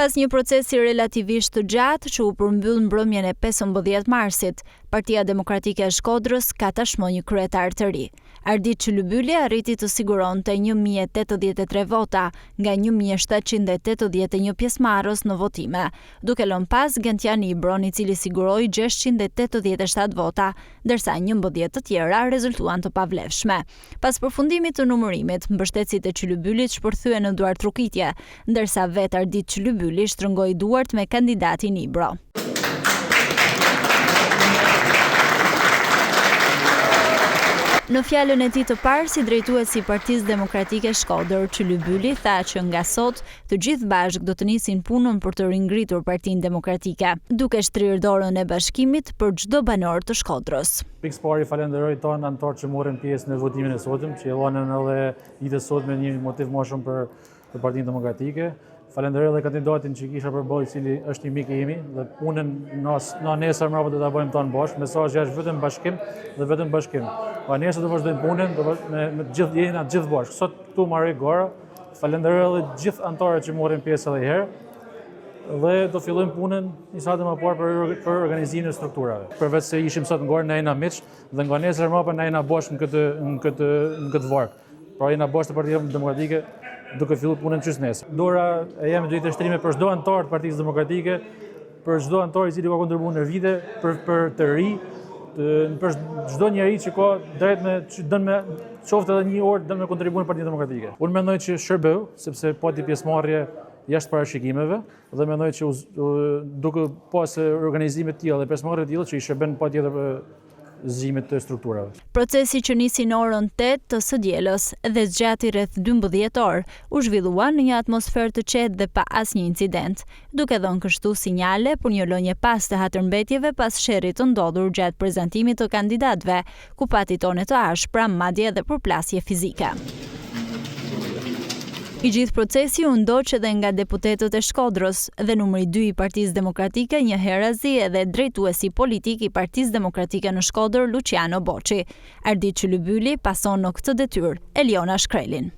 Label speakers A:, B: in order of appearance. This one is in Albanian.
A: Pas një procesi relativisht të gjatë që u përmbyll mbrëmjen e 15 marsit, Partia Demokratike e Shkodrës ka tashmë një kryetar të ri. Ardit Çylybyli arriti të siguronte 1083 vota nga 1781 pjesëmarrës në votime, duke lënë pas Gentian Ibron, i cili siguroi 687 vota, ndërsa 11 të tjera rezultuan të pavlefshme. Pas përfundimit të numërimit, mbështetësit e Çylybylit shpërthyen në duar trukitje, ndërsa vetë Ardit Çylybyli shtrëngoi duart me kandidatin Ibro. Në fjalën e tij të parë si drejtuesi i Partisë Demokratike Shkodër, Çylybyli tha që nga sot të gjithë bashkë do të nisin punën për të ringritur Partinë Demokratike, duke shtrirë dorën e bashkimit për çdo banor të Shkodrës.
B: Pikës pari falenderoj tonë anëtarë që morën pjesë në votimin e sotëm, që jellonën edhe ditës sot me një motiv më shumë për Partinë Demokratike. Falenderoj edhe kandidatin që kisha përballë, i cili është i mik i imi, dhe punën na nesër mbrapa do ta bëjmë tonë bashkë. Mesazhi është vetëm bashkim dhe vetëm bashkim. Pa nesër do vazhdojmë punën me gjithë jena gjithë bashkë. Sot këtu marrë gara. Falenderoj edhe gjithë anëtarët që morën pjesë edhe herë. Dhe do fillojmë punën një sahat më parë për organizimin e strukturave. Përveç se ishim sot ngor në jena miq dhe nga nesër mbrapa na jena bashkë në këtë varg. Pra jena bashkë të Partisë Demokratike duke filluar punën çës nesër. Dora e jam drejtë shtrimi për çdo anëtar të Partisë Demokratike, për çdo anëtar i cili ka kontribuar në vite, për të ri, për çdo njeri që ka drejt që dën me qoftë edhe një orë dën me kontribuar në Partinë Demokratike. Unë mendoj që shërbeu, sepse pati pjesëmarrje jashtë parashikimeve dhe mendoj që duke pas organizime të tilla dhe pjesëmarrje të tilla që i shërben patjetër zgjimit të strukturave.
A: Procesi që nisi në orën 8 të së dielës dhe zgjati rreth 12 orë, u zhvillua në një atmosferë të qetë dhe pa asnjë incident, duke dhënë kështu sinjale për një lënje pas të hatërmbetjeve pas sherrit të ndodhur gjatë prezantimit të kandidatëve, ku pati tone të ashpra, madje edhe përplasje fizike. I gjithë procesi u ndoq edhe nga deputetët e Shkodrës dhe numri 2 i Partisë Demokratike, një herazi edhe drejtuesi politik i Partisë Demokratike në Shkodër, Luciano Boçi. Ardit Çylybyli pason në këtë detyrë Eliona Shkrelin.